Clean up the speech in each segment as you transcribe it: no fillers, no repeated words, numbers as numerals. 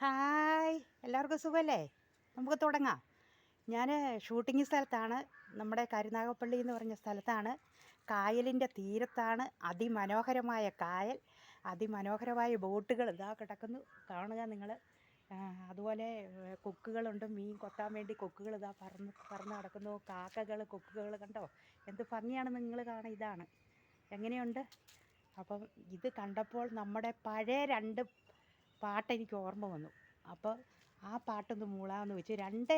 Hi, എല്ലാവർക്കും സുഖമല്ലേ? നമുക്ക് തുടങ്ങാം. ഞാൻ ഷൂട്ടിംഗ് സ്ഥലത്താണ്, നമ്മുടെ കരുനാഗപ്പള്ളി എന്ന് പറഞ്ഞ സ്ഥലത്താണ്. കായലിൻ്റെ തീരത്താണ്. അതിമനോഹരമായ കായൽ, അതിമനോഹരമായ ബോട്ടുകൾ ഇതാ കിടക്കുന്നു, കാണുക നിങ്ങൾ. അതുപോലെ കൊക്കുകളുണ്ട്, മീൻ കൊത്താൻ വേണ്ടി കൊക്കുകൾ ഇതാ പറന്ന് കിടക്കുന്നു. കാക്കകൾ, കൊക്കുകൾ കണ്ടോ, എന്ത് ഭംഗിയാണ് നിങ്ങൾ കാണുക. ഇതാണ് എങ്ങനെയുണ്ട്. അപ്പം ഇത് കണ്ടപ്പോൾ നമ്മുടെ പഴയ രണ്ട് പാട്ടെനിക്ക് ഓർമ്മ വന്നു. അപ്പോൾ ആ പാട്ടൊന്ന് മൂളാമെന്ന് വെച്ച്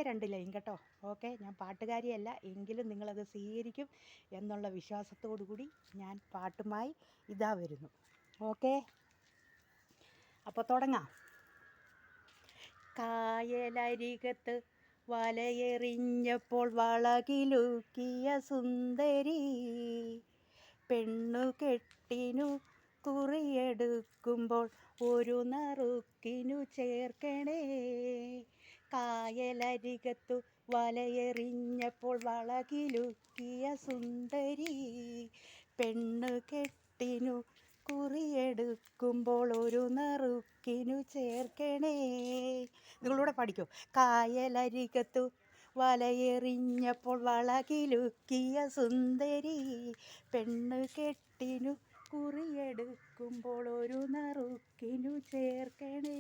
രണ്ട് ലൈൻ കേട്ടോ. ഓക്കെ, ഞാൻ പാട്ടുകാരിയല്ല, എങ്കിലും നിങ്ങളത് സ്വീകരിക്കും എന്നുള്ള വിശ്വാസത്തോടു കൂടി ഞാൻ പാട്ടുമായി ഇതാ വരുന്നു. ഓക്കെ, അപ്പോൾ തുടങ്ങാം. കായലരികത്ത് വലയെറിഞ്ഞപ്പോൾ വളകിലുക്കിയ സുന്ദരി, പെണ്ണുകെട്ടിനു കുറിയെടുക്കുമ്പോൾ ഒരു നറുക്കിനു ചേർക്കണേ. കായലരികത്തു വലയെറിഞ്ഞപ്പോൾ വളകിലുക്കിയ സുന്ദരി, പെണ്ണുകെട്ടിനു കുറിയെടുക്കുമ്പോൾ ഒരു നറുക്കിനു ചേർക്കണേ. നിങ്ങളൂടെ പഠിക്കോ. കായലരികത്തു വലയെറിഞ്ഞപ്പോൾ വളകിലുക്കിയ സുന്ദരി, പെണ്ണുകെട്ടിനു കുറിയെടുക്കുമ്പോൾ ഒരു നറുക്കിനു ചേർക്കണേ.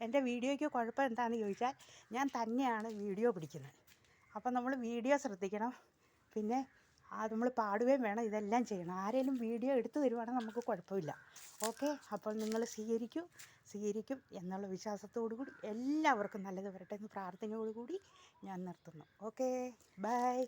എൻ്റെ വീഡിയോയ്ക്ക് കുഴപ്പം എന്താണെന്ന് ചോദിച്ചാൽ, ഞാൻ തന്നെയാണ് വീഡിയോ പിടിക്കുന്നത്. അപ്പം നമ്മൾ വീഡിയോ ശ്രദ്ധിക്കണം. പിന്നെ നമ്മൾ പാടുകയും വേണം, ഇതെല്ലാം ചെയ്യണം. ആരെങ്കിലും വീഡിയോ എടുത്തു തരുവാണെങ്കിൽ നമുക്ക് കുഴപ്പമില്ല. ഓക്കെ, അപ്പോൾ നിങ്ങൾ സ്വീകരിക്കും എന്നുള്ള വിശ്വാസത്തോടു കൂടി എല്ലാവർക്കും നല്ലത് വരട്ടെ എന്ന് പ്രാർത്ഥനയോടുകൂടി ഞാൻ നിർത്തുന്നു. Okay, by.